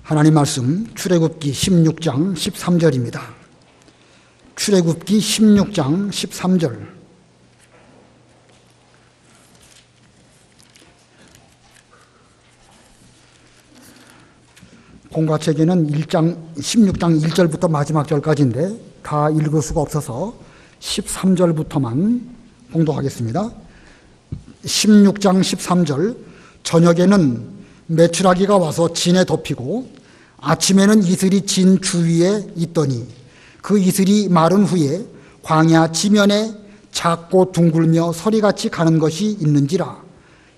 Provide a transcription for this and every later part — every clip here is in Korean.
하나님 말씀 출애굽기 16장 13절입니다. 출애굽기 16장 13절. 공과책에는 16장 1절부터 마지막 절까지인데 다 읽을 수가 없어서 13절부터만 봉독하겠습니다. 16장 13절. 저녁에는 메추라기가 와서 진에 덮이고 아침에는 이슬이 진 주위에 있더니 그 이슬이 마른 후에 광야 지면에 작고 둥글며 서리같이 가는 것이 있는지라.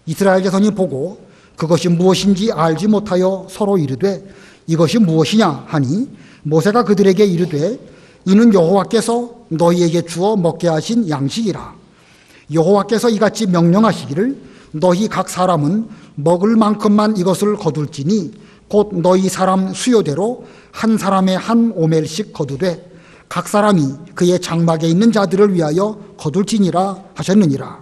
이스라엘 자손이 보고 그것이 무엇인지 알지 못하여 서로 이르되 이것이 무엇이냐 하니 모세가 그들에게 이르되 이는 여호와께서 너희에게 주어 먹게 하신 양식이라. 여호와께서 이같이 명령하시기를 너희 각 사람은 먹을 만큼만 이것을 거둘지니 곧 너희 사람 수요대로 한 사람에 한 오멜씩 거두되 각 사람이 그의 장막에 있는 자들을 위하여 거둘지니라 하셨느니라.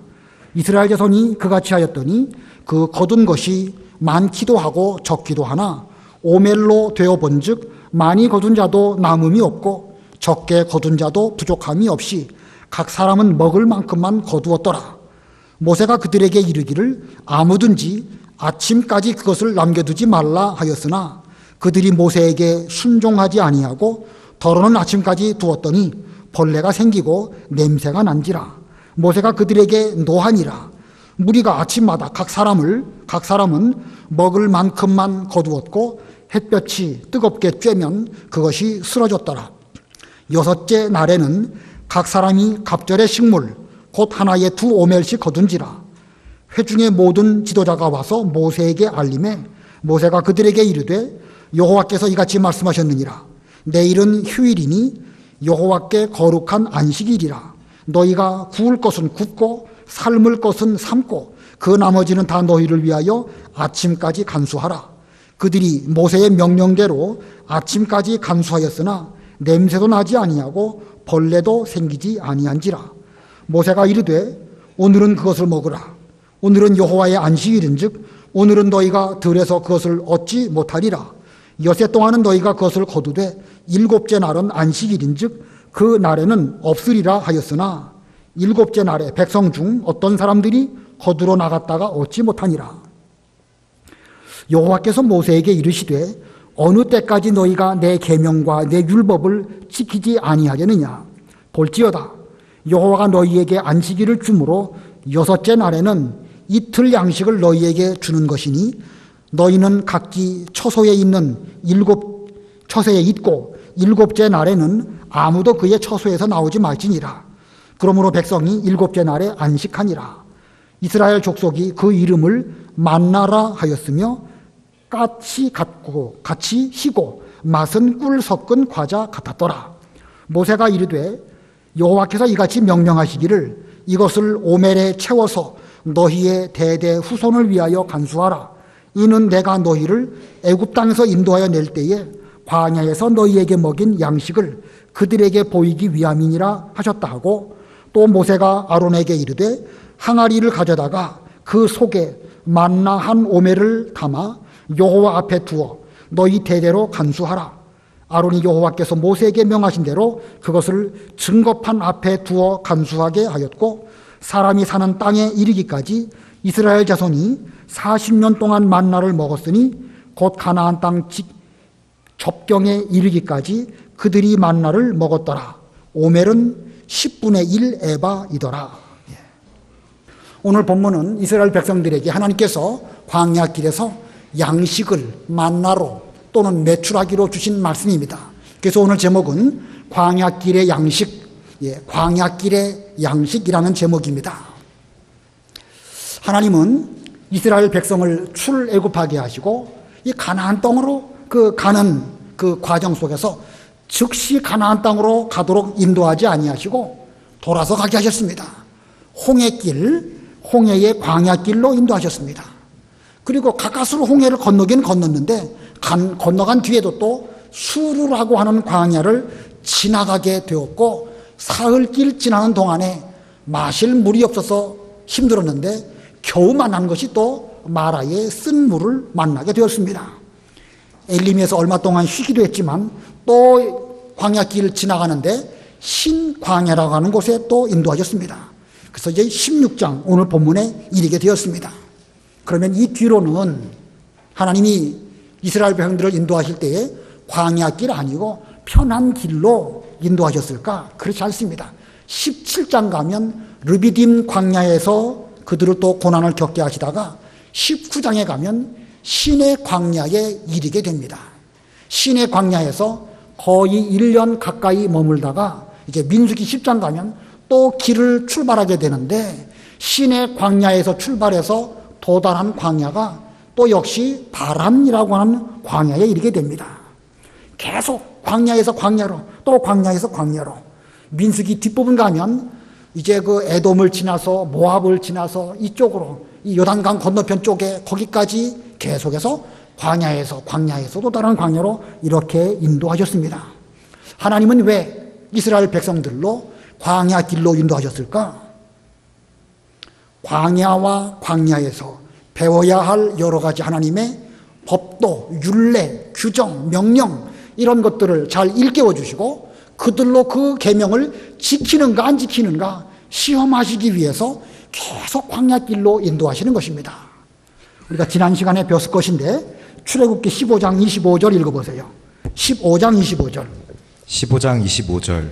이스라엘 자손이 그같이 하였더니 그 거둔 것이 많기도 하고 적기도 하나 오멜로 되어본즉 많이 거둔 자도 남음이 없고 적게 거둔 자도 부족함이 없이 각 사람은 먹을 만큼만 거두었더라. 모세가 그들에게 이르기를 아무든지 아침까지 그것을 남겨두지 말라 하였으나 그들이 모세에게 순종하지 아니하고 더러는 아침까지 두었더니 벌레가 생기고 냄새가 난지라. 모세가 그들에게 노하니라. 무리가 아침마다 각 사람은 먹을 만큼만 거두었고 햇볕이 뜨겁게 쬐면 그것이 쓰러졌더라. 여섯째 날에는 각 사람이 갑절의 식물 곧 하나에 2오멜씩 거둔지라. 회중의 모든 지도자가 와서 모세에게 알림해 모세가 그들에게 이르되 여호와께서 이같이 말씀하셨느니라. 내일은 휴일이니 여호와께 거룩한 안식일이라. 너희가 구울 것은 굽고 삶을 것은 삶고 그 나머지는 다 너희를 위하여 아침까지 간수하라. 그들이 모세의 명령대로 아침까지 간수하였으나 냄새도 나지 아니하고 벌레도 생기지 아니한지라. 모세가 이르되 오늘은 그것을 먹으라. 오늘은 여호와의 안식일인즉 오늘은 너희가 들에서 그것을 얻지 못하리라. 여세 동안은 너희가 그것을 거두되 일곱째 날은 안식일인즉 그 날에는 없으리라 하였으나 일곱째 날에 백성 중 어떤 사람들이 거두러 나갔다가 얻지 못하니라. 여호와께서 모세에게 이르시되 어느 때까지 너희가 내 계명과 내 율법을 지키지 아니하겠느냐. 볼지어다 여호와가 너희에게 안식일을 주므로 여섯째 날에는 이틀 양식을 너희에게 주는 것이니 너희는 각기 처소에 있고 일곱째 날에는 아무도 그의 처소에서 나오지 말지니라. 그러므로 백성이 일곱째 날에 안식하니라. 이스라엘 족속이 그 이름을 만나라 하였으며 같이 희고 맛은 꿀 섞은 과자 같았더라. 모세가 이르되 여호와께서 이같이 명령하시기를 이것을 오멜에 채워서 너희의 대대 후손을 위하여 간수하라. 이는 내가 너희를 애굽 땅에서 인도하여 낼 때에 광야에서 너희에게 먹인 양식을 그들에게 보이기 위함이니라 하셨다 하고 또 모세가 아론에게 이르되 항아리를 가져다가 그 속에 만나 한 오멜을 담아 여호와 앞에 두어 너희 대대로 간수하라. 아론이 여호와께서 모세에게 명하신 대로 그것을 증거판 앞에 두어 간수하게 하였고 사람이 사는 땅에 이르기까지 이스라엘 자손이 40년 동안 만나를 먹었으니 곧 가나안 땅 접경에 이르기까지 그들이 만나를 먹었더라. 오멜은 10분의 1 에바이더라. 오늘 본문은 이스라엘 백성들에게 하나님께서 광야길에서 양식을 만나로 또는 메추라기로 주신 말씀입니다. 그래서 오늘 제목은 광야길의 양식, 광야길의 양식이라는 제목입니다. 하나님은 이스라엘 백성을 출애굽하게 하시고 이 가나안 땅으로 가는 그 과정 속에서 즉시 가나안 땅으로 가도록 인도하지 아니하시고 돌아서 가게 하셨습니다. 홍해의 광야길로 인도하셨습니다. 그리고 가까스로 홍해를 건너긴 건넜는데 건너간 뒤에도 또 수르라고 하는 광야를 지나가게 되었고 사흘길 지나는 동안에 마실 물이 없어서 힘들었는데 겨우 만난 것이 또 마라의 쓴 물을 만나게 되었습니다. 엘림에서 얼마 동안 쉬기도 했지만 또 광야길 지나가는데 신광야라고 하는 곳에 또 인도하셨습니다. 그래서 이제 16장 오늘 본문에 이르게 되었습니다. 그러면 이 뒤로는 하나님이 이스라엘 백성들을 인도하실 때에 광야길 아니고 편한 길로 인도하셨을까? 그렇지 않습니다. 17장 가면 르비딤 광야에서 그들을 또 고난을 겪게 하시다가 19장에 가면 신의 광야에 이르게 됩니다. 신의 광야에서 거의 1년 가까이 머물다가 이제 민수기 10장 가면 또 길을 출발하게 되는데 신의 광야에서 출발해서 도달한 광야가 또 역시 바람이라고 하는 광야에 이르게 됩니다. 계속 광야에서 광야로 또 광야에서 광야로 민수기 뒷부분 가면 이제 그 에돔을 지나서 모압을 지나서 이쪽으로 이 요단강 건너편 쪽에 거기까지 계속해서 광야에서 또 다른 광야로 이렇게 인도하셨습니다. 하나님은 왜 이스라엘 백성들로 광야 길로 인도하셨을까? 광야와 광야에서 배워야 할 여러 가지 하나님의 법도, 율례, 규정, 명령 이런 것들을 잘 일깨워 주시고 그들로 그 계명을 지키는가 안 지키는가 시험하시기 위해서 계속 광야길로 인도하시는 것입니다. 우리가 지난 시간에 배웠을 것인데 출애굽기 15장 25절 읽어보세요. 15장 25절. 15장 25절.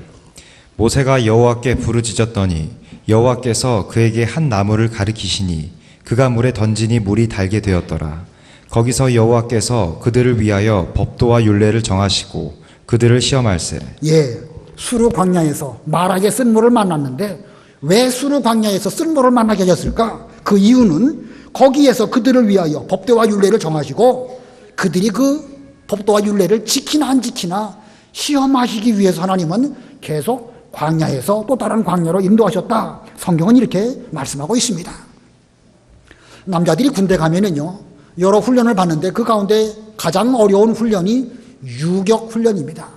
모세가 여호와께 부르짖었더니 여호와께서 그에게 한 나무를 가리키시니 그가 물에 던지니 물이 달게 되었더라. 거기서 여호와께서 그들을 위하여 법도와 율례를 정하시고 그들을 시험할세. 예, 수르 광야에서 말하게 쓴 물을 만났는데 왜 수르 광야에서 쓴 물을 만나게 하셨을까? 그 이유는 거기에서 그들을 위하여 법도와 율례를 정하시고 그들이 그 법도와 율례를 지키나 안 지키나 시험하시기 위해서 하나님은 계속 광야에서 또 다른 광야로 인도하셨다. 성경은 이렇게 말씀하고 있습니다. 남자들이 군대 가면은요, 여러 훈련을 받는데 그 가운데 가장 어려운 훈련이 유격 훈련입니다.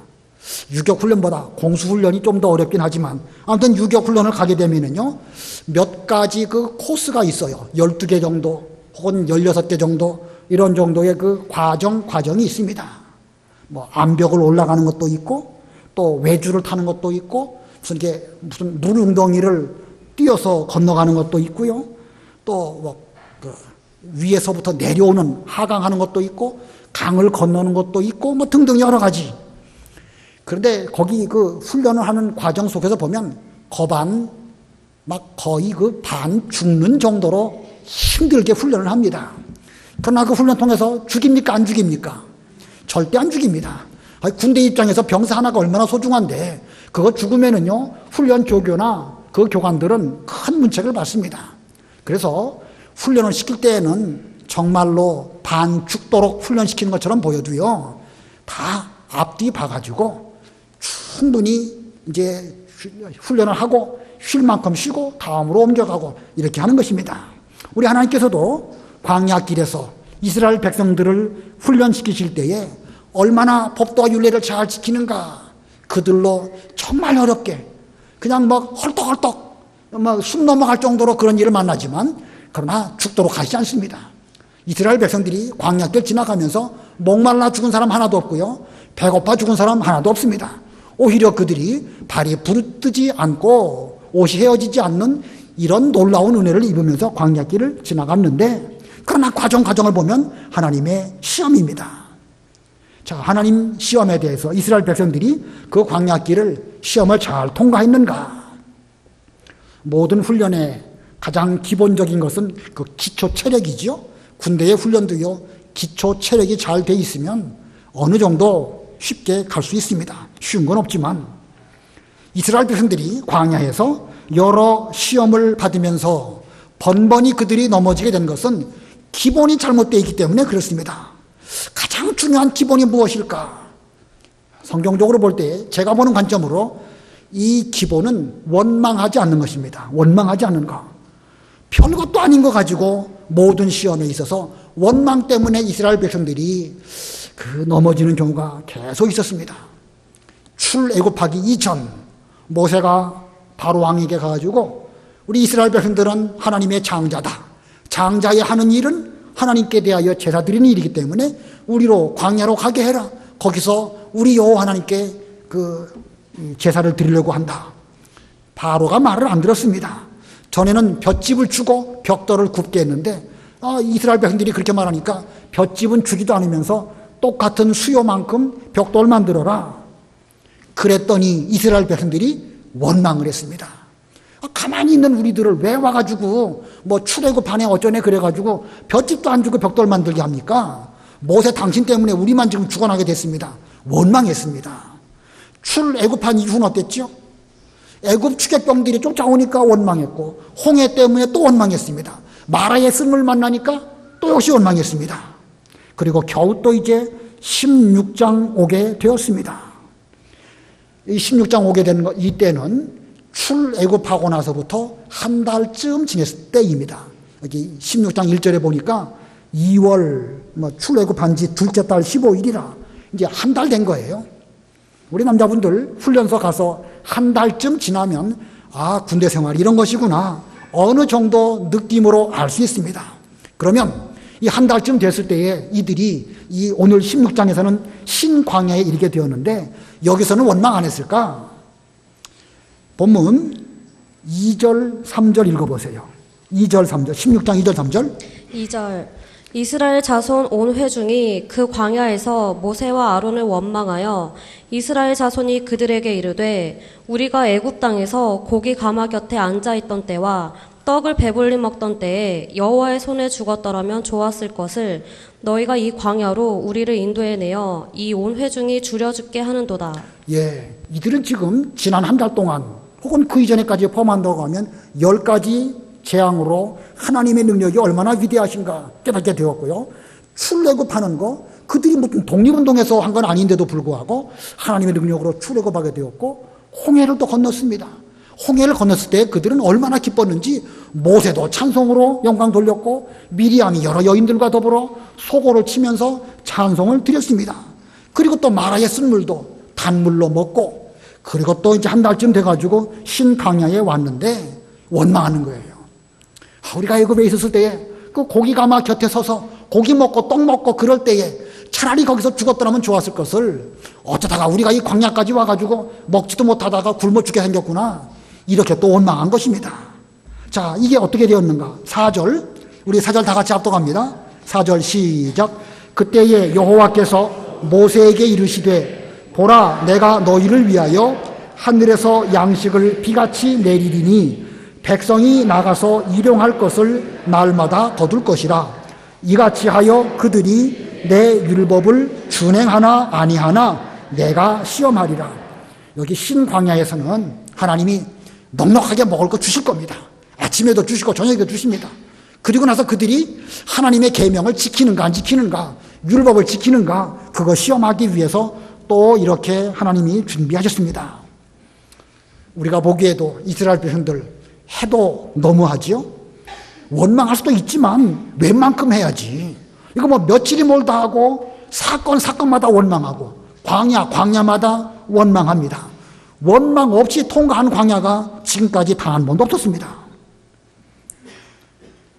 유격 훈련보다 공수 훈련이 좀 더 어렵긴 하지만 아무튼 유격 훈련을 가게 되면은요, 몇 가지 그 코스가 있어요. 12개 정도 혹은 16개 정도 이런 정도의 그 과정이 있습니다. 뭐 암벽을 올라가는 것도 있고 또 외주를 타는 것도 있고 무슨 물 웅덩이를 뛰어서 건너가는 것도 있고요. 또 뭐 그 위에서부터 내려오는 하강하는 것도 있고 강을 건너는 것도 있고 뭐 등등 여러 가지. 그런데 거기 그 훈련을 하는 과정 속에서 보면 거반 막 거의 그 반 죽는 정도로 힘들게 훈련을 합니다. 그러나 그 훈련 통해서 죽입니까 안 죽입니까? 절대 안 죽입니다. 군대 입장에서 병사 하나가 얼마나 소중한데 그거 죽으면은요 훈련 조교나 그 교관들은 큰 문책을 받습니다. 그래서 훈련을 시킬 때에는 정말로 반 죽도록 훈련시키는 것처럼 보여도요 다 앞뒤 봐가지고 충분히 이제 훈련을 하고 쉴 만큼 쉬고 다음으로 옮겨가고 이렇게 하는 것입니다. 우리 하나님께서도 광야길에서 이스라엘 백성들을 훈련시키실 때에 얼마나 법도와 율례를 잘 지키는가 그들로 정말 어렵게 그냥 막 헐떡헐떡 막 숨 넘어갈 정도로 그런 일을 만나지만 그러나 죽도록 하시지 않습니다. 이스라엘 백성들이 광야길 지나가면서 목말라 죽은 사람 하나도 없고요. 배고파 죽은 사람 하나도 없습니다. 오히려 그들이 발이 부르뜨지 않고 옷이 헤어지지 않는 이런 놀라운 은혜를 입으면서 광야길을 지나갔는데 그러나 과정을 보면 하나님의 시험입니다. 자, 하나님 시험에 대해서 이스라엘 백성들이 그 광야길을 시험을 잘 통과했는가? 모든 훈련의 가장 기본적인 것은 그 기초 체력이죠. 군대의 훈련도요, 기초 체력이 잘 돼 있으면 어느 정도 쉽게 갈 수 있습니다. 쉬운 건 없지만 이스라엘 백성들이 광야에서 여러 시험을 받으면서 번번이 그들이 넘어지게 된 것은 기본이 잘못되어 있기 때문에 그렇습니다. 가장 중요한 기본이 무엇일까? 성경적으로 볼 때 제가 보는 관점으로 이 기본은 원망하지 않는 것입니다. 원망하지 않는 것. 별것도 아닌 거 가지고 모든 시험에 있어서 원망 때문에 이스라엘 백성들이 그 넘어지는 경우가 계속 있었습니다. 출애굽하기 이전 모세가 바로 왕에게 가가지고 우리 이스라엘 백성들은 하나님의 장자다. 장자의 하는 일은 하나님께 대하여 제사 드리는 일이기 때문에 우리로 광야로 가게 해라. 거기서 우리 여호와 하나님께 그 제사를 드리려고 한다. 바로가 말을 안 들었습니다. 전에는 볏짚을 주고 벽돌을 굽게 했는데 이스라엘 백성들이 그렇게 말하니까 볏짚은 주지도 않으면서 똑같은 수요만큼 벽돌 만들어라. 그랬더니 이스라엘 백성들이 원망을 했습니다. 가만히 있는 우리들을 왜 와가지고 뭐 출애굽하네 어쩌네 그래가지고 볏짚도 안 주고 벽돌 만들게 합니까? 모세 당신 때문에 우리만 지금 죽어나게 됐습니다. 원망했습니다. 출애굽한 이후는 어땠죠? 애굽 추격병들이 쫓아오니까 원망했고 홍해 때문에 또 원망했습니다. 마라의 씀을 만나니까 또 역시 원망했습니다. 그리고 겨우 또 이제 16장 오게 되었습니다. 이 16장 오게 된 이때는 출애굽하고 나서부터 한 달쯤 지냈을 때입니다. 여기 16장 1절에 보니까 2월 출애굽한 지 둘째 달 15일이라 이제 한 달 된 거예요. 우리 남자분들 훈련소 가서 한 달쯤 지나면 군대 생활 이런 것이구나 어느 정도 느낌으로 알 수 있습니다. 그러면 이 한 달쯤 됐을 때에 이들이 이 오늘 16장에서는 신광야에 이르게 되었는데 여기서는 원망 안 했을까? 본문 2절 3절 읽어보세요. 2절 3절 16장 2절 3절 2절 이스라엘 자손 온 회중이 그 광야에서 모세와 아론을 원망하여 이스라엘 자손이 그들에게 이르되 우리가 애굽 땅에서 고기 가마 곁에 앉아 있던 때와 떡을 배불리 먹던 때에 여호와의 손에 죽었더라면 좋았을 것을 너희가 이 광야로 우리를 인도해내어 이 온 회중이 줄여 죽게 하는도다. 예, 이들은 지금 지난 한 달 동안 혹은 그 이전에까지 포함한다고 하면 10가지 재앙으로 하나님의 능력이 얼마나 위대하신가 깨닫게 되었고요. 출애굽하는 거 그들이 무슨 독립운동에서 한 건 아닌데도 불구하고 하나님의 능력으로 출애굽하게 되었고 홍해를 또 건넜습니다. 홍해를 건넜을 때 그들은 얼마나 기뻤는지 모세도 찬송으로 영광 돌렸고 미리암이 여러 여인들과 더불어 소고를 치면서 찬송을 드렸습니다. 그리고 또 마라의 쓴물도 단물로 먹고 그리고 또 이제 한 달쯤 돼가지고 신광야에 왔는데 원망하는 거예요. 우리가 애굽에 있었을 때에 그 고기 가마 곁에 서서 고기 먹고 떡 먹고 그럴 때에 차라리 거기서 죽었더라면 좋았을 것을 어쩌다가 우리가 이 광야까지 와가지고 먹지도 못하다가 굶어 죽게 생겼구나 이렇게 또 원망한 것입니다. 자, 이게 어떻게 되었는가? 4절 우리 4절 다 같이 압독합니다. 4절 시작. 그때에 여호와께서 모세에게 이르시되 보라 내가 너희를 위하여 하늘에서 양식을 비같이 내리리니 백성이 나가서 일용할 것을 날마다 거둘 것이라. 이같이 하여 그들이 내 율법을 준행하나 아니하나 내가 시험하리라. 여기 신광야에서는 하나님이 넉넉하게 먹을 거 주실 겁니다. 아침에도 주시고 저녁에도 주십니다. 그리고 나서 그들이 하나님의 계명을 지키는가 안 지키는가 율법을 지키는가 그거 시험하기 위해서 또 이렇게 하나님이 준비하셨습니다. 우리가 보기에도 이스라엘 백성들 해도 너무하지요? 원망할 수도 있지만 웬만큼 해야지. 이거 뭐 며칠이 몰다 하고 사건마다 원망하고 광야마다 원망합니다. 원망 없이 통과한 광야가 지금까지 단 한 번도 없었습니다.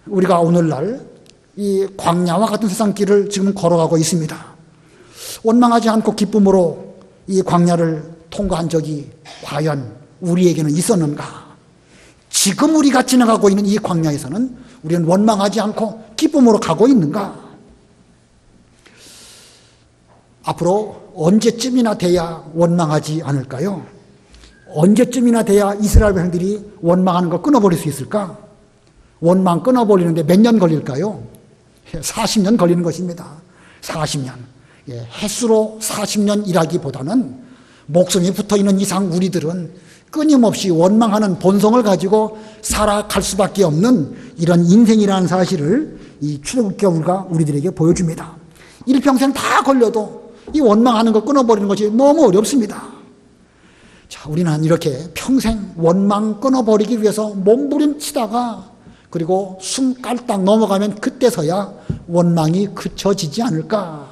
우리가 오늘날 이 광야와 같은 세상길을 지금 걸어가고 있습니다. 원망하지 않고 기쁨으로 이 광야를 통과한 적이 과연 우리에게는 있었는가? 지금 우리가 지나가고 있는 이 광야에서는 우리는 원망하지 않고 기쁨으로 가고 있는가? 앞으로 언제쯤이나 돼야 원망하지 않을까요? 언제쯤이나 돼야 이스라엘 백성들이 원망하는 거 끊어버릴 수 있을까? 원망 끊어버리는데 몇 년 걸릴까요? 40년 걸리는 것입니다. 40년. 횟수로 40년 일하기보다는 목숨이 붙어있는 이상 우리들은 끊임없이 원망하는 본성을 가지고 살아갈 수밖에 없는 이런 인생이라는 사실을 이 출애굽기가 우리들에게 보여줍니다. 일평생 다 걸려도 이 원망하는 거 끊어버리는 것이 너무 어렵습니다. 자, 우리는 이렇게 평생 원망 끊어버리기 위해서 몸부림치다가 그리고 숨 깔딱 넘어가면 그때서야 원망이 그쳐지지 않을까.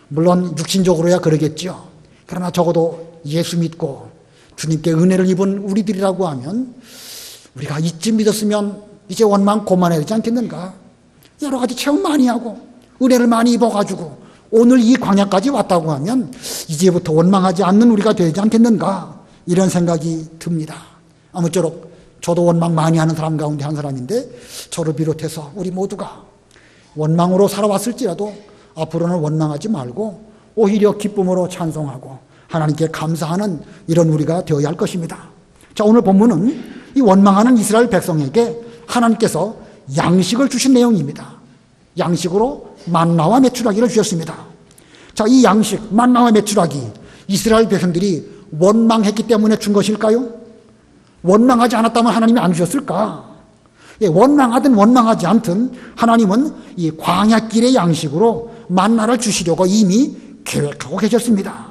물론 육신적으로야 그러겠죠. 그러나 적어도 예수 믿고 주님께 은혜를 입은 우리들이라고 하면 우리가 이쯤 믿었으면 이제 원망 그만해야 되지 않겠는가? 여러 가지 체험 많이 하고 은혜를 많이 입어가지고 오늘 이 광야까지 왔다고 하면 이제부터 원망하지 않는 우리가 되지 않겠는가, 이런 생각이 듭니다. 아무쪼록 저도 원망 많이 하는 사람 가운데 한 사람인데, 저를 비롯해서 우리 모두가 원망으로 살아왔을지라도 앞으로는 원망하지 말고 오히려 기쁨으로 찬송하고 하나님께 감사하는 이런 우리가 되어야 할 것입니다. 자, 오늘 본문은 이 원망하는 이스라엘 백성에게 하나님께서 양식을 주신 내용입니다. 양식으로 만나와 메추라기를 주셨습니다. 자, 이 양식, 만나와 메추라기, 이스라엘 백성들이 원망했기 때문에 준 것일까요? 원망하지 않았다면 하나님이 안 주셨을까? 예, 원망하든 원망하지 않든 하나님은 이 광야길의 양식으로 만나를 주시려고 이미 계획하고 계셨습니다.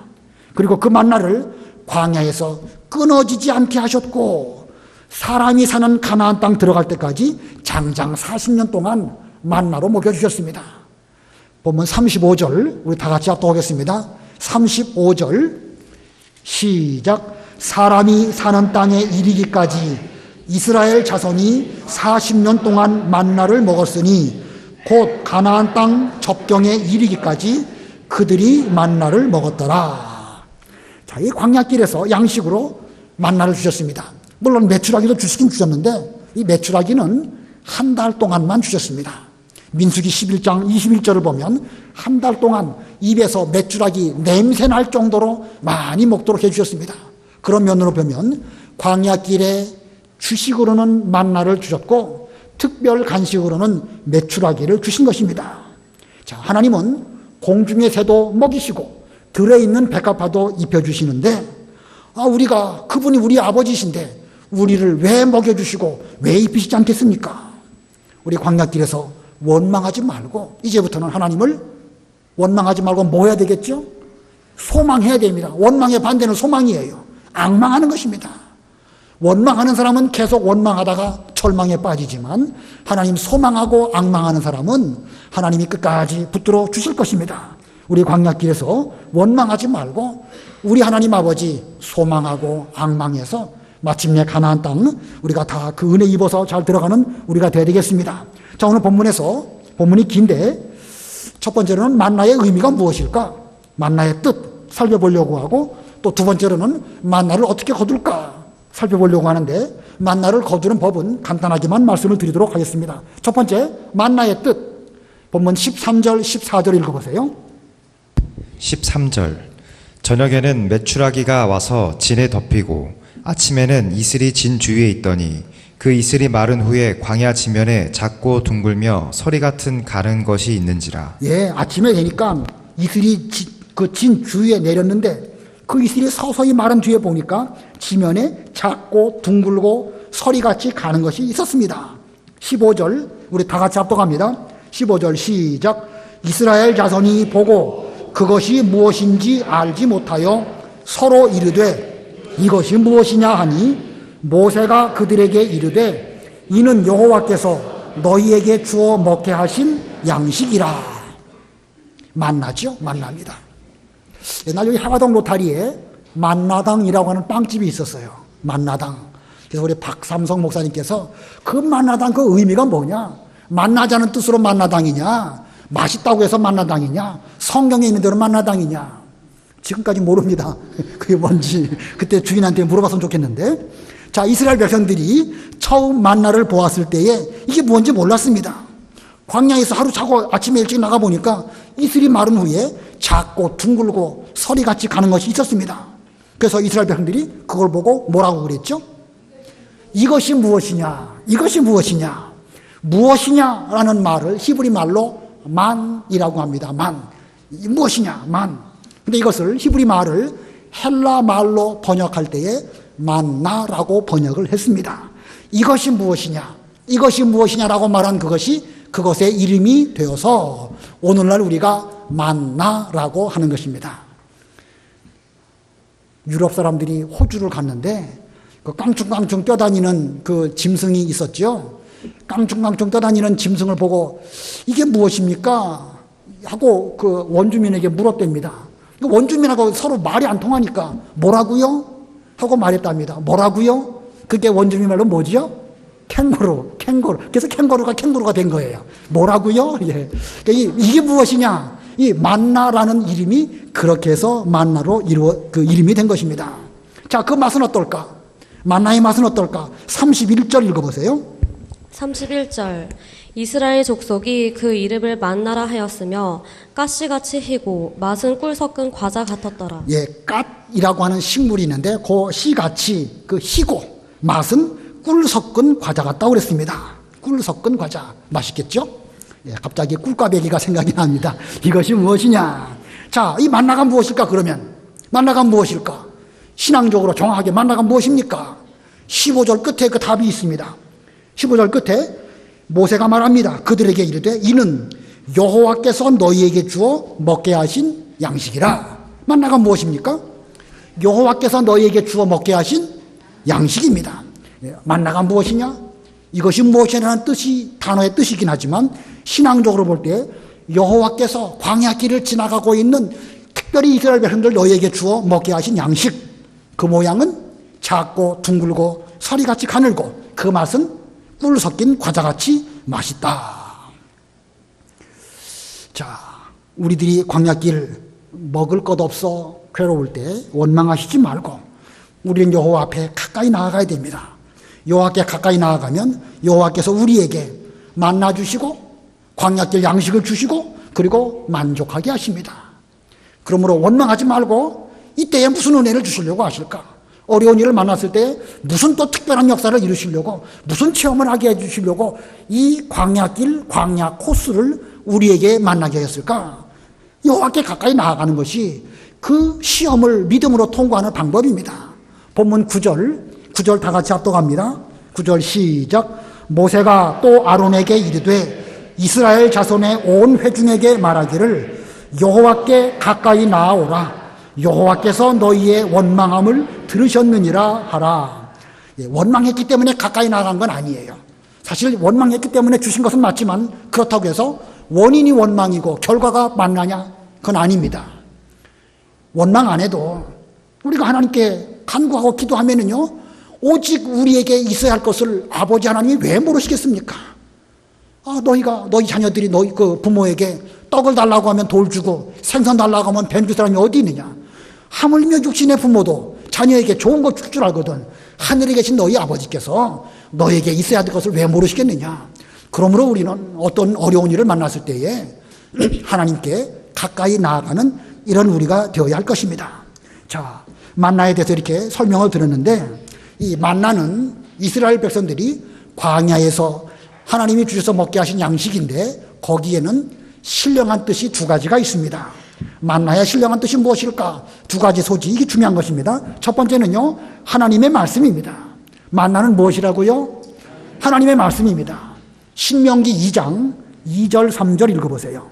그리고 그 만나를 광야에서 끊어지지 않게 하셨고, 사람이 사는 가나안 땅 들어갈 때까지 장장 40년 동안 만나로 먹여주셨습니다. 본문 35절 우리 다 같이 합독하겠습니다. 35절 시작. 사람이 사는 땅에 이르기까지 이스라엘 자손이 40년 동안 만나를 먹었으니 곧 가나안 땅 접경에 이르기까지 그들이 만나를 먹었더라. 자, 이 광야길에서 양식으로 만나를 주셨습니다. 물론 메추라기도 주시긴 주셨는데 이 메추라기는 한 달 동안만 주셨습니다. 민수기 11장 21절을 보면 한 달 동안 입에서 메추라기 냄새 날 정도로 많이 먹도록 해주셨습니다. 그런 면으로 보면 광야길에 주식으로는 만나를 주셨고 특별 간식으로는 메추라기를 주신 것입니다. 자, 하나님은 공중의 새도 먹이시고 들에 있는 백합화도 입혀주시는데, 우리가 그분이 우리 아버지신데 우리를 왜 먹여주시고 왜 입히시지 않겠습니까? 우리 광야길에서 원망하지 말고 이제부터는 하나님을 원망하지 말고 뭐 해야 되겠죠? 소망해야 됩니다. 원망의 반대는 소망이에요. 앙망하는 것입니다. 원망하는 사람은 계속 원망하다가 절망에 빠지지만 하나님 소망하고 앙망하는 사람은 하나님이 끝까지 붙들어 주실 것입니다. 우리 광야길에서 원망하지 말고 우리 하나님 아버지 소망하고 앙망해서 마침내 가나안 땅 우리가 다 그 은혜 입어서 잘 들어가는 우리가 되어야 되겠습니다. 자, 오늘 본문이 긴데 첫 번째로는 만나의 의미가 무엇일까? 만나의 뜻 살펴보려고 하고, 또 두 번째로는 만나를 어떻게 거둘까 살펴보려고 하는데, 만나를 거두는 법은 간단하게만 말씀을 드리도록 하겠습니다. 첫 번째, 만나의 뜻. 본문 13절, 14절 읽어보세요. 13절. 저녁에는 메추라기가 와서 진에 덮이고 아침에는 이슬이 진 주위에 있더니 그 이슬이 마른 후에 광야 지면에 작고 둥글며 서리 같은 가른 것이 있는지라. 예, 아침에 되니까 이슬이 그 진 주위에 내렸는데 그 이슬이 서서히 마른 뒤에 보니까 지면에 작고 둥글고 서리같이 가는 것이 있었습니다. 15절 우리 다 같이 합독합니다. 15절 시작. 이스라엘 자손이 보고 그것이 무엇인지 알지 못하여 서로 이르되 이것이 무엇이냐 하니 모세가 그들에게 이르되 이는 여호와께서 너희에게 주어 먹게 하신 양식이라. 만나죠? 만납니다. 옛날 여기 하화동 로타리에 만나당이라고 하는 빵집이 있었어요. 만나당. 그래서 우리 박삼성 목사님께서 그 만나당 그 의미가 뭐냐? 만나자는 뜻으로 만나당이냐? 맛있다고 해서 만나당이냐? 성경에 있는 대로 만나당이냐? 지금까지 모릅니다. 그게 뭔지 그때 주인한테 물어봤으면 좋겠는데, 자, 이스라엘 백성들이 처음 만나를 보았을 때에 이게 뭔지 몰랐습니다. 광야에서 하루 자고 아침에 일찍 나가보니까 이슬이 마른 후에 작고 둥글고 서리같이 가는 것이 있었습니다. 그래서 이스라엘 백성들이 그걸 보고 뭐라고 그랬죠? 이것이 무엇이냐? 이것이 무엇이냐? 무엇이냐라는 말을 히브리 말로 만이라고 합니다. 만. 무엇이냐? 만. 근데 이것을 히브리 말을 헬라 말로 번역할 때에 만나라고 번역을 했습니다. 이것이 무엇이냐? 이것이 무엇이냐라고 말한 그것의 이름이 되어서 오늘날 우리가 만나라고 하는 것입니다. 유럽 사람들이 호주를 갔는데 그 깡충깡충 뛰어다니는 그 짐승이 있었죠. 깡충깡충 뛰어다니는 짐승을 보고 이게 무엇입니까? 하고 그 원주민에게 물었답니다. 원주민하고 서로 말이 안 통하니까 뭐라고요? 하고 말했답니다. 뭐라고요? 그게 원주민 말로 뭐지요? 캥거루. 그래서 캥거루가 된 거예요. 뭐라고요? 예. 이게 무엇이냐? 이 만나라는 이름이 그렇게 해서 만나로 이름이 된 것입니다. 자, 그 맛은 어떨까? 만나의 맛은 어떨까? 31절 읽어보세요. 31절 이스라엘 족속이 그 이름을 만나라 하였으며 가시같이 희고 맛은 꿀 섞은 과자 같았더라. 예, 갓이라고 하는 식물이 있는데 그 씨같이 그 희고 맛은 꿀 섞은 과자 같다고 그랬습니다. 꿀 섞은 과자 맛있겠죠? 예, 갑자기 꿀꽈배기가 생각이 납니다. 이것이 무엇이냐? 자, 이 만나가 무엇일까? 그러면 만나가 무엇일까? 신앙적으로 정확하게 만나가 무엇입니까? 15절 끝에 그 답이 있습니다. 15절 끝에 모세가 말합니다. 그들에게 이르되 이는 여호와께서 너희에게 주어 먹게 하신 양식이라. 만나가 무엇입니까? 여호와께서 너희에게 주어 먹게 하신 양식입니다. 만나가 무엇이냐? 이것이 무엇이라는 뜻이 단어의 뜻이긴 하지만 신앙적으로 볼 때 여호와께서 광야길을 지나가고 있는 특별히 이스라엘 백성들 너희에게 주어 먹게 하신 양식, 그 모양은 작고 둥글고 서리같이 가늘고 그 맛은 꿀 섞인 과자같이 맛있다. 자, 우리들이 광야길 먹을 것 없어 괴로울 때 원망하시지 말고 우리는 여호와 앞에 가까이 나아가야 됩니다. 여호와께 가까이 나아가면 여호와께서 우리에게 만나 주시고 광야길 양식을 주시고 그리고 만족하게 하십니다. 그러므로 원망하지 말고 이때에 무슨 은혜를 주시려고 하실까? 어려운 일을 만났을 때 무슨 또 특별한 역사를 이루시려고 무슨 체험을 하게 해주시려고 이 광야길 광야 코스를 우리에게 만나게 하셨을까? 여호와께 가까이 나아가는 것이 그 시험을 믿음으로 통과하는 방법입니다. 본문 9절 다 같이 합독합니다. 9절 시작. 모세가 또 아론에게 이르되 이스라엘 자손의 온 회중에게 말하기를 여호와께 가까이 나아오라. 여호와께서 너희의 원망함을 들으셨느니라 하라. 예, 원망했기 때문에 가까이 나아간 건 아니에요. 사실 원망했기 때문에 주신 것은 맞지만 그렇다고 해서 원인이 원망이고 결과가 만나냐? 그건 아닙니다. 원망 안 해도 우리가 하나님께 간구하고 기도하면은요, 오직 우리에게 있어야 할 것을 아버지 하나님이 왜 모르시겠습니까? 너희 자녀들이 너희 그 부모에게 떡을 달라고 하면 돌 주고 생선 달라고 하면 뱀 줄 사람이 어디 있느냐? 하물며 육신의 부모도 자녀에게 좋은 거 줄 줄 알거든. 하늘에 계신 너희 아버지께서 너에게 있어야 될 것을 왜 모르시겠느냐? 그러므로 우리는 어떤 어려운 일을 만났을 때에 하나님께 가까이 나아가는 이런 우리가 되어야 할 것입니다. 자, 만나에 대해서 이렇게 설명을 드렸는데 이 만나는 이스라엘 백성들이 광야에서 하나님이 주셔서 먹게 하신 양식인데 거기에는 신령한 뜻이 두 가지가 있습니다. 만나의 신령한 뜻이 무엇일까? 두 가지 소지, 이게 중요한 것입니다. 첫 번째는요, 하나님의 말씀입니다. 만나는 무엇이라고요? 하나님의 말씀입니다. 신명기 2장 2절 3절 읽어보세요.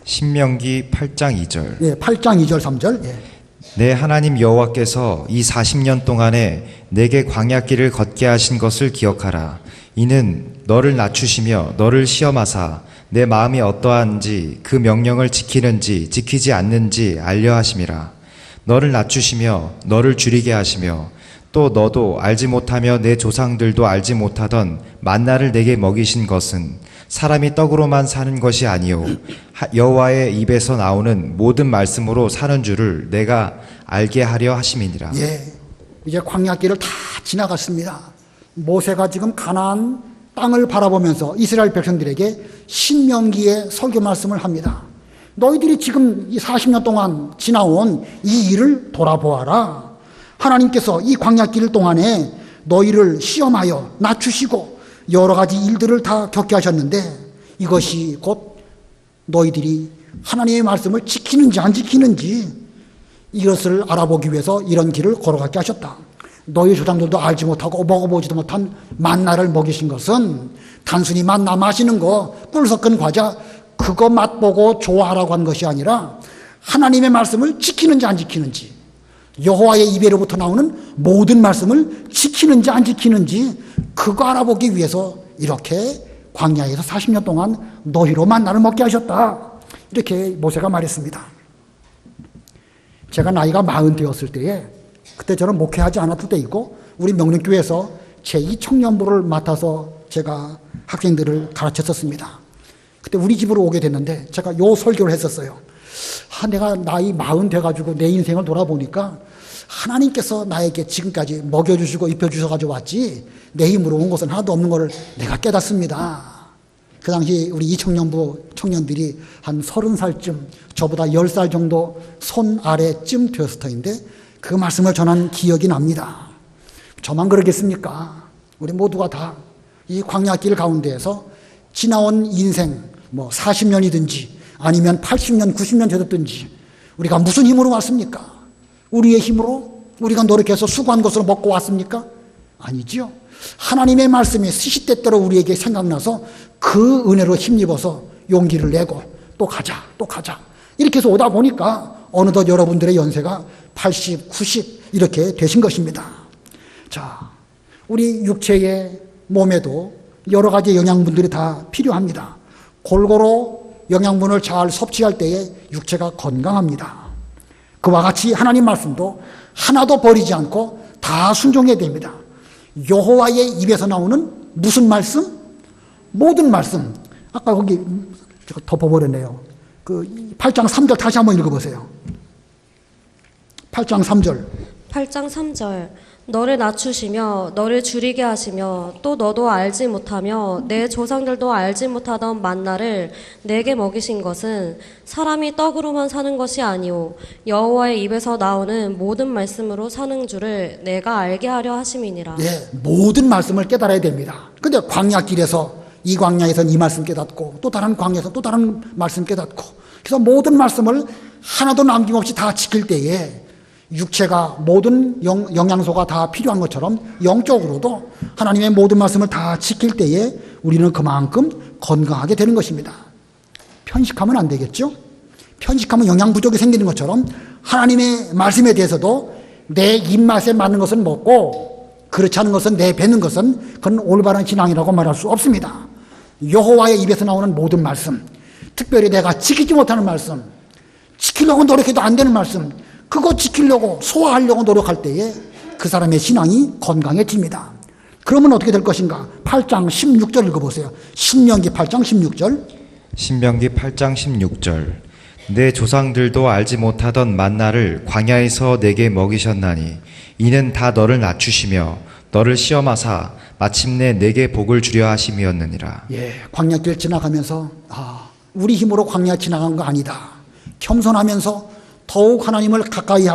신명기 8장 2절. 예, 8장 2절 3절. 예. 내 하나님 여호와께서 이 40년 동안에 내게 광야길을 걷게 하신 것을 기억하라. 이는 너를 낮추시며 너를 시험하사 내 마음이 어떠한지 그 명령을 지키는지 지키지 않는지 알려 하심이라. 너를 낮추시며 너를 줄이게 하시며 또 너도 알지 못하며 내 조상들도 알지 못하던 만나를 내게 먹이신 것은 사람이 떡으로만 사는 것이 아니요 여호와의 입에서 나오는 모든 말씀으로 사는 줄을 내가 알게 하려 하심이니라. 예, 이제 광야길을 다 지나갔습니다. 모세가 지금 가나안 땅을 바라보면서 이스라엘 백성들에게 신명기의 설교 말씀을 합니다. 너희들이 지금 이 40년 동안 지나온 이 일을 돌아보아라. 하나님께서 이 광야길 동안에 너희를 시험하여 낮추시고 여러 가지 일들을 다 겪게 하셨는데 이것이 곧 너희들이 하나님의 말씀을 지키는지 안 지키는지 이것을 알아보기 위해서 이런 길을 걸어가게 하셨다. 너희 조상들도 알지 못하고 먹어보지도 못한 만나를 먹이신 것은 단순히 만나 마시는 거, 꿀 섞은 과자 그거 맛보고 좋아하라고 한 것이 아니라 하나님의 말씀을 지키는지 안 지키는지, 여호와의 입에로부터 나오는 모든 말씀을 지키는지 안 지키는지 그거 알아보기 위해서 이렇게 광야에서 40년 동안 너희로 만나를 먹게 하셨다. 이렇게 모세가 말했습니다. 제가 나이가 40 되었을 때에 그때 저는 목회하지 않았을 때이고 우리 명륜교회에서 제2청년부를 맡아서 제가 학생들을 가르쳤었습니다. 그때 우리 집으로 오게 됐는데 제가 요 설교를 했었어요. 내가 나이 40 돼가지고 내 인생을 돌아보니까 하나님께서 나에게 지금까지 먹여주시고 입혀주셔가지고 왔지 내 힘으로 온 것은 하나도 없는 것을 내가 깨닫습니다. 그 당시 우리 이청년부 청년들이 한 30살쯤 저보다 10살 정도 손 아래쯤 되었을 터인데 그 말씀을 전한 기억이 납니다. 저만 그러겠습니까? 우리 모두가 다 이 광야길 가운데에서 지나온 인생 40년이든지 아니면 80년, 90년 되었든지 우리가 무슨 힘으로 왔습니까? 우리의 힘으로? 우리가 노력해서 수고한 것으로 먹고 왔습니까? 아니지요. 하나님의 말씀이 시시때때로 우리에게 생각나서 그 은혜로 힘입어서 용기를 내고 또 가자 이렇게 해서 오다 보니까 어느덧 여러분들의 연세가 80, 90 이렇게 되신 것입니다. 자, 우리 육체의 몸에도 여러 가지 영양분들이 다 필요합니다. 골고루 영양분을 잘 섭취할 때에 육체가 건강합니다. 그와 같이 하나님 말씀도 하나도 버리지 않고 다 순종해야 됩니다. 여호와의 입에서 나오는 무슨 말씀? 모든 말씀. 아까 거기 제가 덮어버렸네요. 그 8장 3절 다시 한번 읽어보세요. 8장 3절. 8장 3절. 너를 낮추시며 너를 줄이게 하시며 또 너도 알지 못하며 내 조상들도 알지 못하던 만나를 내게 먹이신 것은 사람이 떡으로만 사는 것이 아니오 여호와의 입에서 나오는 모든 말씀으로 사는 줄을 내가 알게 하려 하심이니라. 예, 모든 말씀을 깨달아야 됩니다. 근데 광야길에서 이 광야에서는 이 말씀 깨닫고 또 다른 광야에서 또 다른 말씀 깨닫고 그래서 모든 말씀을 하나도 남김없이 다 지킬 때에 육체가 모든 영양소가 다 필요한 것처럼 영적으로도 하나님의 모든 말씀을 다 지킬 때에 우리는 그만큼 건강하게 되는 것입니다. 편식하면 안 되겠죠? 편식하면 영양 부족이 생기는 것처럼 하나님의 말씀에 대해서도 내 입맛에 맞는 것은 먹고 그렇지 않은 것은 내뱉는 것은 그건 올바른 신앙이라고 말할 수 없습니다. 여호와의 입에서 나오는 모든 말씀, 특별히 내가 지키지 못하는 말씀, 지키려고 노력해도 안 되는 말씀, 그거 지키려고 소화하려고 노력할 때에 그 사람의 신앙이 건강해집니다. 그러면 어떻게 될 것인가? 8장 16절 읽어보세요. 신명기 8장 16절. 신명기 8장 16절. 내 조상들도 알지 못하던 만나를 광야에서 내게 먹이셨나니 이는 다 너를 낮추시며 너를 시험하사 마침내 내게 복을 주려 하심이었느니라. 예, 광야길 지나가면서 우리 힘으로 광야 지나간 거 아니다. 겸손하면서 더욱 하나님을 가까이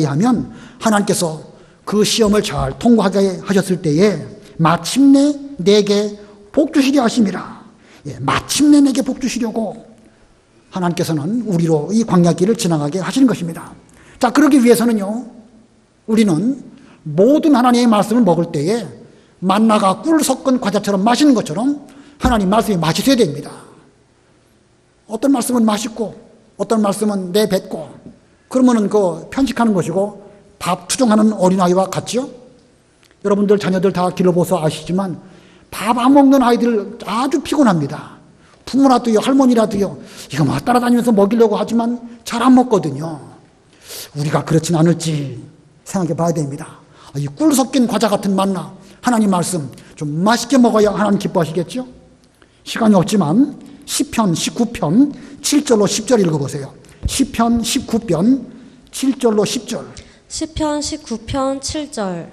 하면 하나님께서 그 시험을 잘 통과하게 하셨을 때에 마침내 내게 복 주시려 하심이라. 예, 마침내 내게 복 주시려고 하나님께서는 우리로 이 광야길을 지나가게 하시는 것입니다. 자, 그러기 위해서는요, 우리는 모든 하나님의 말씀을 먹을 때에 만나가 꿀 섞은 과자처럼 마시는 것처럼 하나님 말씀이 맛있어야 됩니다. 어떤 말씀은 맛있고 어떤 말씀은 내뱉고 그러면은 그 편식하는 것이고 밥 투정하는 어린아이와 같죠? 여러분들 자녀들 다 길러보서 아시지만 밥 안 먹는 아이들 아주 피곤합니다. 부모라도요 할머니라도요 이거 막 따라다니면서 먹이려고 하지만 잘 안 먹거든요. 우리가 그렇진 않을지 생각해 봐야 됩니다. 이 꿀 섞인 과자 같은 만나 하나님 말씀 좀 맛있게 먹어야 하나님 기뻐하시겠죠? 시간이 없지만 시편 19편 7절로 10절 읽어보세요. 시편 19편 7절로 10절. 시편 19편 7절.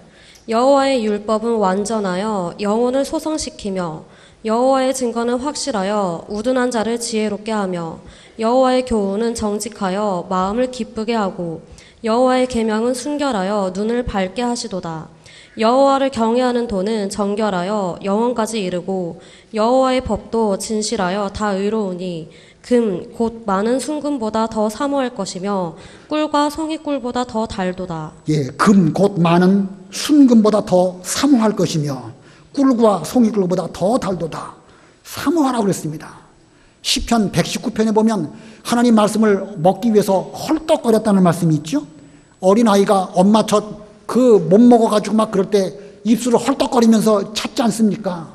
여호와의 율법은 완전하여 영혼을 소성시키며 여호와의 증거는 확실하여 우둔한 자를 지혜롭게 하며 여호와의 교훈은 정직하여 마음을 기쁘게 하고 여호와의 계명은 순결하여 눈을 밝게 하시도다. 여호와를 경외하는 도는 정결하여 영원까지 이르고 여호와의 법도 진실하여 다 의로우니 금 곧 많은 순금보다 더 사모할 것이며 꿀과 송이꿀보다 더 달도다. 예, 금 곧 많은 순금보다 더 사모할 것이며 꿀과 송이꿀보다 더 달도다. 사모하라고 그랬습니다. 시편 119편에 보면 하나님 말씀을 먹기 위해서 헐떡거렸다는 말씀이 있죠. 어린아이가 엄마 젖 그 못 먹어가지고 막 그럴 때 입술을 헐떡거리면서 찾지 않습니까?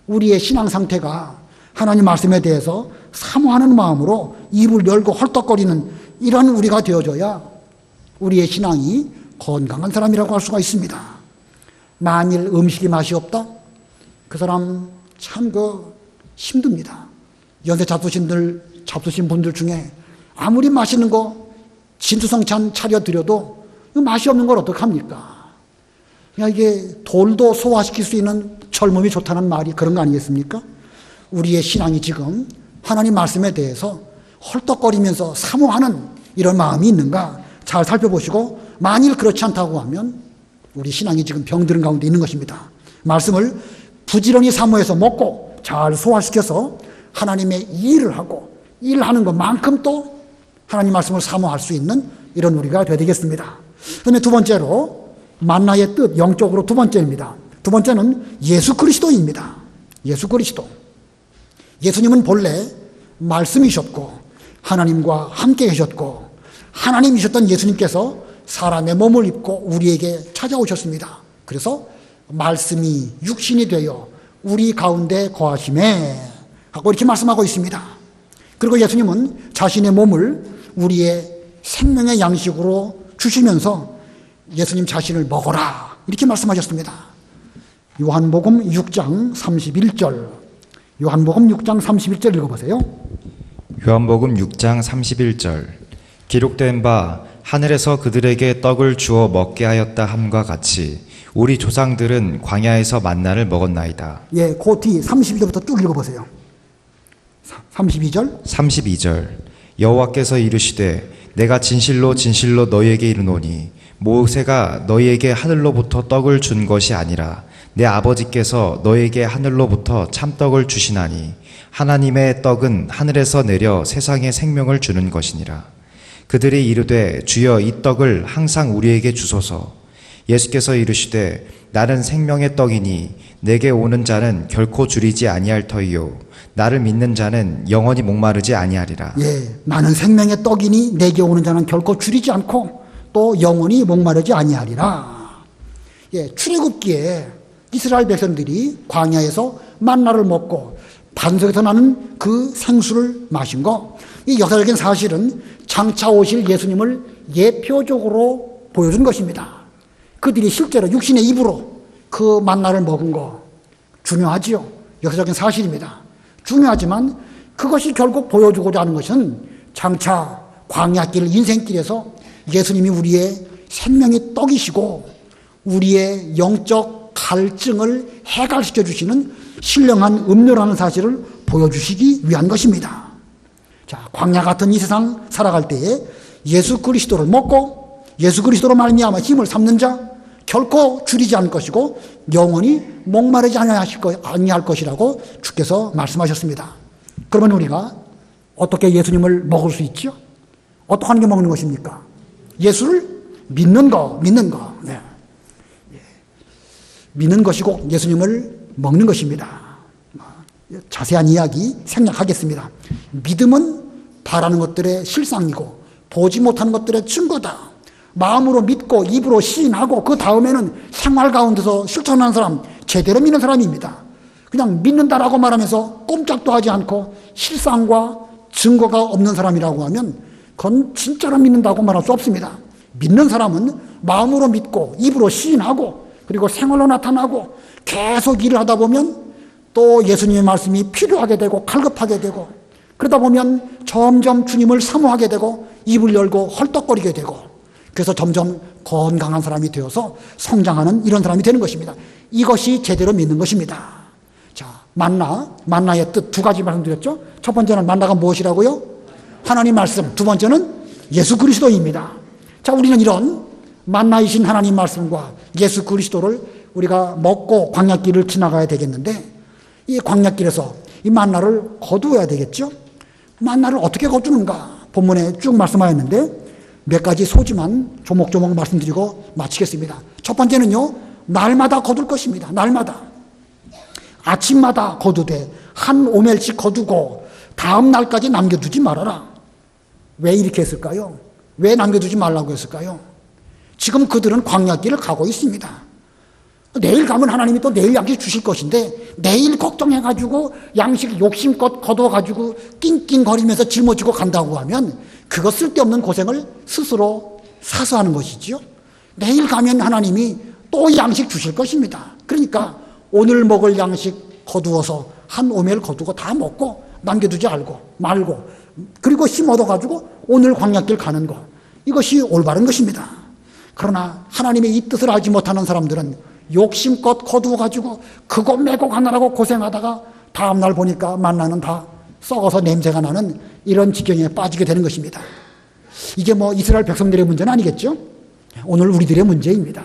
우리의 신앙 상태가 하나님 말씀에 대해서 사모하는 마음으로 입을 열고 헐떡거리는 이런 우리가 되어줘야 우리의 신앙이 건강한 사람이라고 할 수가 있습니다. 만일 음식이 맛이 없다? 그 사람 참 힘듭니다. 연세 잡수신 분들 중에 아무리 맛있는 거 진수성찬 차려드려도 맛이 없는 걸 어떡합니까? 그냥 이게 돌도 소화시킬 수 있는 젊음이 좋다는 말이 그런 거 아니겠습니까? 우리의 신앙이 지금 하나님 말씀에 대해서 헐떡거리면서 사모하는 이런 마음이 있는가 잘 살펴보시고, 만일 그렇지 않다고 하면 우리 신앙이 지금 병들은 가운데 있는 것입니다. 말씀을 부지런히 사모해서 먹고 잘 소화시켜서 하나님의 일을 하고 일하는 것만큼 또 하나님 말씀을 사모할 수 있는 이런 우리가 되어야 되겠습니다. 그다음에 두 번째로 만나의 뜻, 영적으로 두 번째입니다. 두 번째는 예수 그리스도입니다. 예수 그리스도. 예수님은 본래 말씀이셨고 하나님과 함께 계셨고, 하나님이셨던 예수님께서 사람의 몸을 입고 우리에게 찾아오셨습니다. 그래서 말씀이 육신이 되어 우리 가운데 거하심에 하고 이렇게 말씀하고 있습니다. 그리고 예수님은 자신의 몸을 우리의 생명의 양식으로 주시면서 예수님 자신을 먹어라 이렇게 말씀하셨습니다. 요한복음 6장 31절, 요한복음 6장 31절 읽어보세요. 요한복음 6장 31절. 기록된 바 하늘에서 그들에게 떡을 주어 먹게 하였다 함과 같이 우리 조상들은 광야에서 만나를 먹었나이다. 예, 그 뒤 32절부터 쭉 읽어보세요. 32절. 32절. 여호와께서 이르시되 내가 진실로 진실로 너희에게 이르노니 모세가 너희에게 하늘로부터 떡을 준 것이 아니라 내 아버지께서 너희에게 하늘로부터 참떡을 주시나니 하나님의 떡은 하늘에서 내려 세상에 생명을 주는 것이니라. 그들이 이르되 주여 이 떡을 항상 우리에게 주소서. 예수께서 이르시되 나는 생명의 떡이니 내게 오는 자는 결코 줄이지 아니할 터이요 나를 믿는 자는 영원히 목마르지 아니하리라. 예, 나는 생명의 떡이니 내게 오는 자는 결코 줄이지 않고 또 영원히 목마르지 아니하리라. 예, 출애굽기에 이스라엘 백성들이 광야에서 만나를 먹고 반석에서 나는 그 생수를 마신 거, 이 역사적인 사실은 장차 오실 예수님을 예표적으로 보여준 것입니다. 그들이 실제로 육신의 입으로 그 만나를 먹은 거 중요하지요. 역사적인 사실입니다. 중요하지만 그것이 결국 보여주고자 하는 것은 장차 광야길 인생길에서 예수님이 우리의 생명의 떡이시고 우리의 영적 갈증을 해갈시켜 주시는 신령한 음료라는 사실을 보여주시기 위한 것입니다. 자, 광야 같은 이 세상 살아갈 때에 예수 그리스도를 먹고 예수 그리스도로 말미암아 힘을 삼는 자 결코 줄이지 않을 것이고 영원히 목마르지 아니할 것이라고 주께서 말씀하셨습니다. 그러면 우리가 어떻게 예수님을 먹을 수 있죠? 어떻게 하는 게 먹는 것입니까? 예수를 믿는 거. 네. 믿는 것이고 예수님을 먹는 것입니다. 자세한 이야기 생략하겠습니다. 믿음은 바라는 것들의 실상이고 보지 못하는 것들의 증거다. 마음으로 믿고 입으로 시인하고 그 다음에는 생활 가운데서 실천하는 사람, 제대로 믿는 사람입니다. 그냥 믿는다라고 말하면서 꼼짝도 하지 않고 실상과 증거가 없는 사람이라고 하면 그건 진짜로 믿는다고 말할 수 없습니다. 믿는 사람은 마음으로 믿고 입으로 시인하고 그리고 생활로 나타나고 계속 일을 하다 보면 또 예수님의 말씀이 필요하게 되고 갈급하게 되고 그러다 보면 점점 주님을 사모하게 되고 입을 열고 헐떡거리게 되고 그래서 점점 건강한 사람이 되어서 성장하는 이런 사람이 되는 것입니다. 이것이 제대로 믿는 것입니다. 자, 만나의 뜻 두 가지 말씀드렸죠. 첫 번째는 만나가 무엇이라고요? 하나님 말씀. 두 번째는 예수 그리스도입니다. 자, 우리는 이런 만나이신 하나님 말씀과 예수 그리스도를 우리가 먹고 광야길을 지나가야 되겠는데 이 광야길에서 이 만나를 거두어야 되겠죠. 만나를 어떻게 거두는가 본문에 쭉 말씀하였는데 몇 가지 소지만 조목조목 말씀드리고 마치겠습니다. 첫 번째는요, 날마다 거둘 것입니다. 날마다. 아침마다 거두되 한 오멜씩 거두고 다음 날까지 남겨두지 말아라. 왜 이렇게 했을까요? 왜 남겨두지 말라고 했을까요? 지금 그들은 광야길을 가고 있습니다. 내일 가면 하나님이 또 내일 양식 주실 것인데 내일 걱정해가지고 양식 욕심껏 거둬가지고 낑낑거리면서 짊어지고 간다고 하면 그거 쓸데없는 고생을 스스로 사서 하는 것이지요. 내일 가면 하나님이 또 양식 주실 것입니다. 그러니까 오늘 먹을 양식 거두어서 한 오멜 거두고 다 먹고 남겨두지 말고 그리고 힘 얻어가지고 오늘 광야길 가는 거, 이것이 올바른 것입니다. 그러나 하나님의 이 뜻을 알지 못하는 사람들은 욕심껏 거두어가지고 그거 메고 가느라고 고생하다가 다음날 보니까 만나는 다 썩어서 냄새가 나는 이런 지경에 빠지게 되는 것입니다. 이게 뭐 이스라엘 백성들의 문제는 아니겠죠? 오늘 우리들의 문제입니다.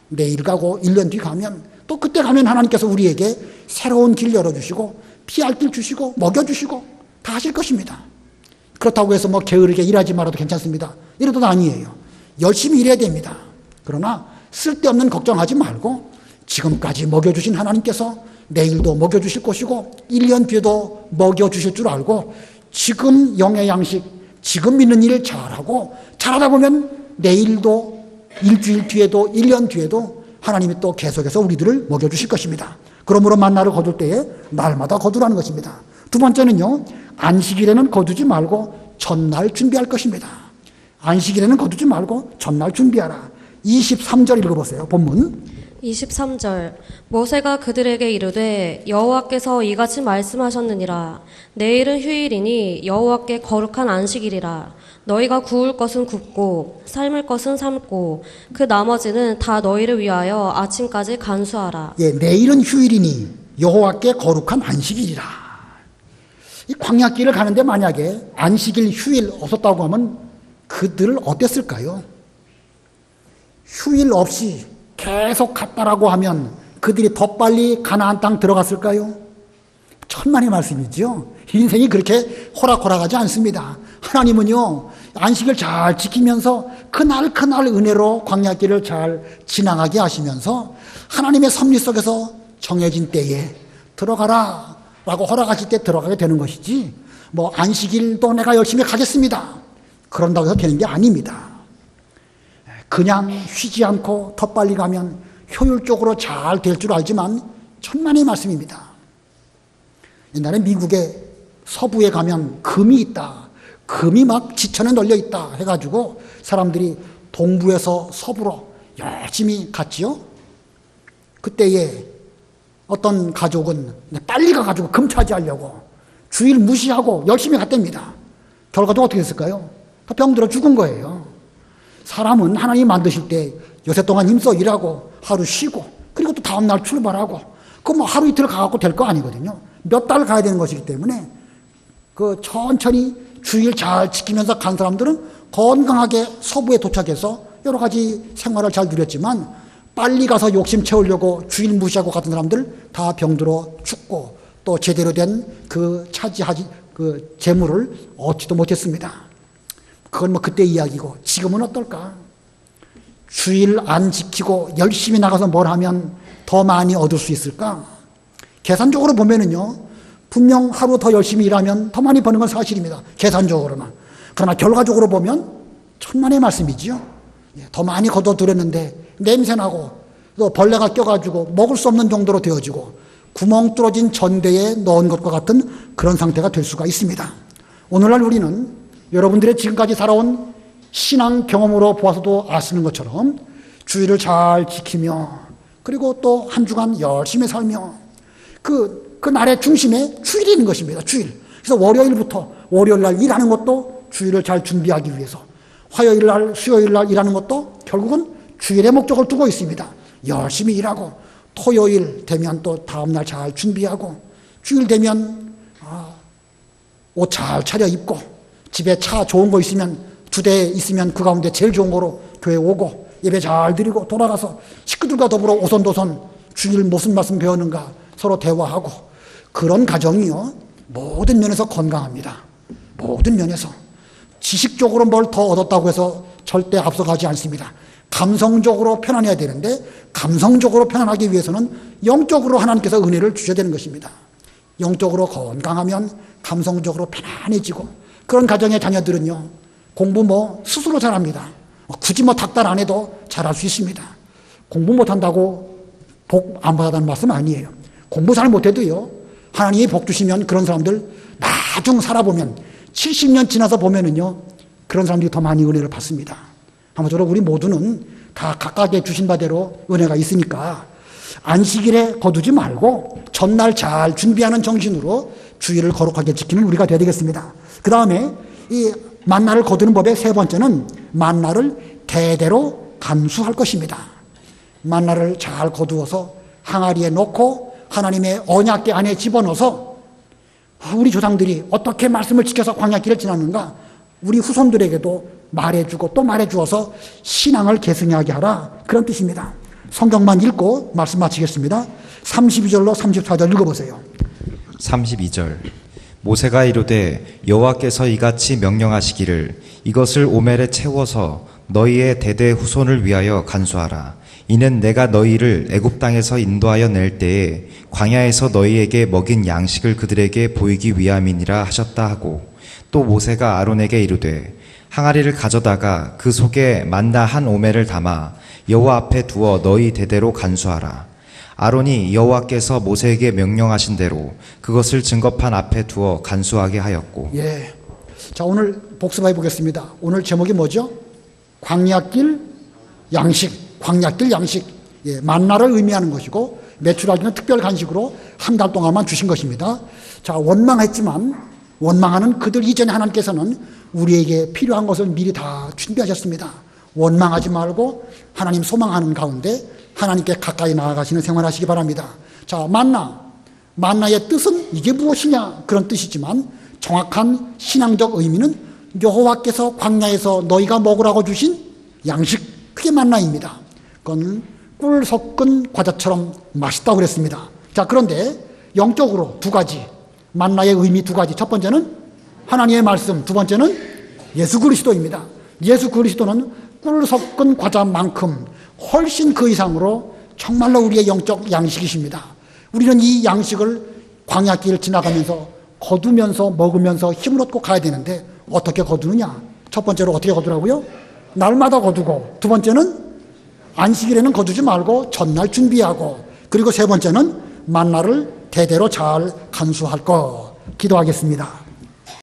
내일 가고 1년 뒤 가면 또 그때 가면 하나님께서 우리에게 새로운 길 열어주시고 피할 길 주시고 먹여주시고 다 하실 것입니다. 그렇다고 해서 뭐 게으르게 일하지 말아도 괜찮습니다. 이래도 아니에요. 열심히 일해야 됩니다. 그러나 쓸데없는 걱정하지 말고 지금까지 먹여주신 하나님께서 내일도 먹여주실 것이고 1년 뒤에도 먹여주실 줄 알고 지금 영의 양식, 지금 믿는 일 잘하고 잘하다 보면 내일도 일주일 뒤에도 1년 뒤에도 하나님이 또 계속해서 우리들을 먹여주실 것입니다. 그러므로 만나를 거둘 때에 날마다 거두라는 것입니다. 두 번째는요, 안식일에는 거두지 말고 전날 준비할 것입니다. 안식일에는 거두지 말고 전날 준비하라. 23절 읽어보세요. 본문. 23절 모세가 그들에게 이르되 여호와께서 이같이 말씀하셨느니라. 내일은 휴일이니 여호와께 거룩한 안식일이라. 너희가 구울 것은 굽고 삶을 것은 삶고 그 나머지는 다 너희를 위하여 아침까지 간수하라. 예, 내일은 휴일이니 여호와께 거룩한 안식일이라. 이 광야길을 가는데 만약에 안식일, 휴일 없었다고 하면 그들 어땠을까요? 휴일 없이 계속 갔다라고 하면 그들이 더 빨리 가나안 땅 들어갔을까요? 천만의 말씀이죠. 인생이 그렇게 호락호락하지 않습니다. 하나님은요, 안식을 잘 지키면서 그날 은혜로 광야길을 잘 지나가게 하시면서 하나님의 섭리 속에서 정해진 때에 들어가라 라고 허락하실 때 들어가게 되는 것이지, 뭐 안식일도 내가 열심히 가겠습니다 그런다고 해서 되는 게 아닙니다. 그냥 쉬지 않고 더 빨리 가면 효율적으로 잘 될 줄 알지만 천만의 말씀입니다. 옛날에 미국의 서부에 가면 금이 있다, 금이 막 지천에 널려 있다 해가지고 사람들이 동부에서 서부로 열심히 갔지요. 그때에 어떤 가족은 빨리 가가지고 금 차지하려고 주일 무시하고 열심히 갔답니다. 결과도 어떻게 됐을까요? 다 병들어 죽은 거예요. 사람은 하나님 만드실 때 요새 동안 힘써 일하고 하루 쉬고 그리고 또 다음날 출발하고 그 뭐 하루 이틀 가갖고 될 거 아니거든요. 몇 달 가야 되는 것이기 때문에 그 천천히 주일 잘 지키면서 간 사람들은 건강하게 서부에 도착해서 여러 가지 생활을 잘 누렸지만 빨리 가서 욕심 채우려고 주일 무시하고 갔던 사람들 다 병들어 죽고 또 제대로 된 그 차지하지 그 재물을 얻지도 못했습니다. 그건 뭐 그때 이야기고 지금은 어떨까? 주일 안 지키고 열심히 나가서 뭘 하면 더 많이 얻을 수 있을까? 계산적으로 보면은요, 분명 하루 더 열심히 일하면 더 많이 버는 건 사실입니다. 계산적으로만. 그러나 결과적으로 보면 천만의 말씀이지요. 더 많이 거둬들였는데 냄새나고 또 벌레가 껴가지고 먹을 수 없는 정도로 되어지고 구멍 뚫어진 전대에 넣은 것과 같은 그런 상태가 될 수가 있습니다. 오늘날 우리는 여러분들의 지금까지 살아온 신앙 경험으로 보아서도 아시는 것처럼 주일을 잘 지키며 그리고 또 한 주간 열심히 살며 그 날의 중심에 주일이 있는 것입니다. 주일. 그래서 월요일 날 일하는 것도 주일을 잘 준비하기 위해서, 화요일 날, 수요일 날 일하는 것도 결국은 주일의 목적을 두고 있습니다. 열심히 일하고 토요일 되면 또 다음 날 잘 준비하고 주일 되면 옷 잘 차려입고 집에 차 좋은 거 있으면 2대 있으면 그 가운데 제일 좋은 거로 교회 오고 예배 잘 드리고 돌아가서 식구들과 더불어 오손도손 주일 무슨 말씀 배우는가 서로 대화하고 그런 가정이요 모든 면에서 건강합니다. 모든 면에서 지식적으로 뭘 더 얻었다고 해서 절대 앞서가지 않습니다. 감성적으로 편안해야 되는데 감성적으로 편안하기 위해서는 영적으로 하나님께서 은혜를 주셔야 되는 것입니다. 영적으로 건강하면 감성적으로 편안해지고 그런 가정의 자녀들은요 공부 스스로 잘합니다. 굳이 닥달 안 해도 잘할 수 있습니다. 공부 못한다고 복 안 받아다는 말씀 아니에요. 공부 잘 못해도요 하나님이 복 주시면 그런 사람들 나중 살아보면 70년 지나서 보면은요 그런 사람들이 더 많이 은혜를 받습니다. 아무쪼록 우리 모두는 다 각각의 주신 바대로 은혜가 있으니까 안식일에 거두지 말고 전날 잘 준비하는 정신으로 주일을 거룩하게 지키는 우리가 되어야 되겠습니다. 그 다음에 이 만나를 거두는 법의 세 번째는 만나를 대대로 간수할 것입니다. 만나를 잘 거두어서 항아리에 넣고 하나님의 언약궤 안에 집어넣어서 우리 조상들이 어떻게 말씀을 지켜서 광야길을 지났는가 우리 후손들에게도 말해주고 또 말해주어서 신앙을 계승하게 하라, 그런 뜻입니다. 성경만 읽고 말씀 마치겠습니다. 32절로 34절 읽어보세요. 32절 모세가 이르되 여호와께서 이같이 명령하시기를 이것을 오멜에 채워서 너희의 대대 후손을 위하여 간수하라. 이는 내가 너희를 애굽 땅에서 인도하여 낼 때에 광야에서 너희에게 먹인 양식을 그들에게 보이기 위함이니라 하셨다 하고, 또 모세가 아론에게 이르되 항아리를 가져다가 그 속에 만나 한 오멜을 담아 여호와 앞에 두어 너희 대대로 간수하라. 아론이 여호와께서 모세에게 명령하신 대로 그것을 증거판 앞에 두어 간수하게 하였고. 예. 자, 오늘 복습해 보겠습니다. 오늘 제목이 뭐죠? 광야길 양식, 광야길 양식. 예, 만나를 의미하는 것이고 메추라기는 특별 간식으로 한 달 동안만 주신 것입니다. 자, 원망했지만 원망하는 그들 이전에 하나님께서는 우리에게 필요한 것을 미리 다 준비하셨습니다. 원망하지 말고 하나님 소망하는 가운데 하나님께 가까이 나아가시는 생활하시기 바랍니다. 자, 만나의 뜻은 이게 무엇이냐, 그런 뜻이지만 정확한 신앙적 의미는 여호와께서 광야에서 너희가 먹으라고 주신 양식, 그게 만나입니다. 그건 꿀 섞은 과자처럼 맛있다고 그랬습니다. 자, 그런데 영적으로 두 가지, 만나의 의미 두 가지. 첫 번째는 하나님의 말씀, 두 번째는 예수 그리스도입니다. 예수 그리스도는 꿀 섞은 과자만큼 훨씬 그 이상으로 정말로 우리의 영적 양식이십니다. 우리는 이 양식을 광야길 지나가면서 거두면서 먹으면서 힘을 얻고 가야 되는데 어떻게 거두느냐? 첫 번째로 어떻게 거두라고요? 날마다 거두고, 두 번째는 안식일에는 거두지 말고 전날 준비하고, 그리고 세 번째는 만나를 대대로 잘 간수할 것. 기도하겠습니다.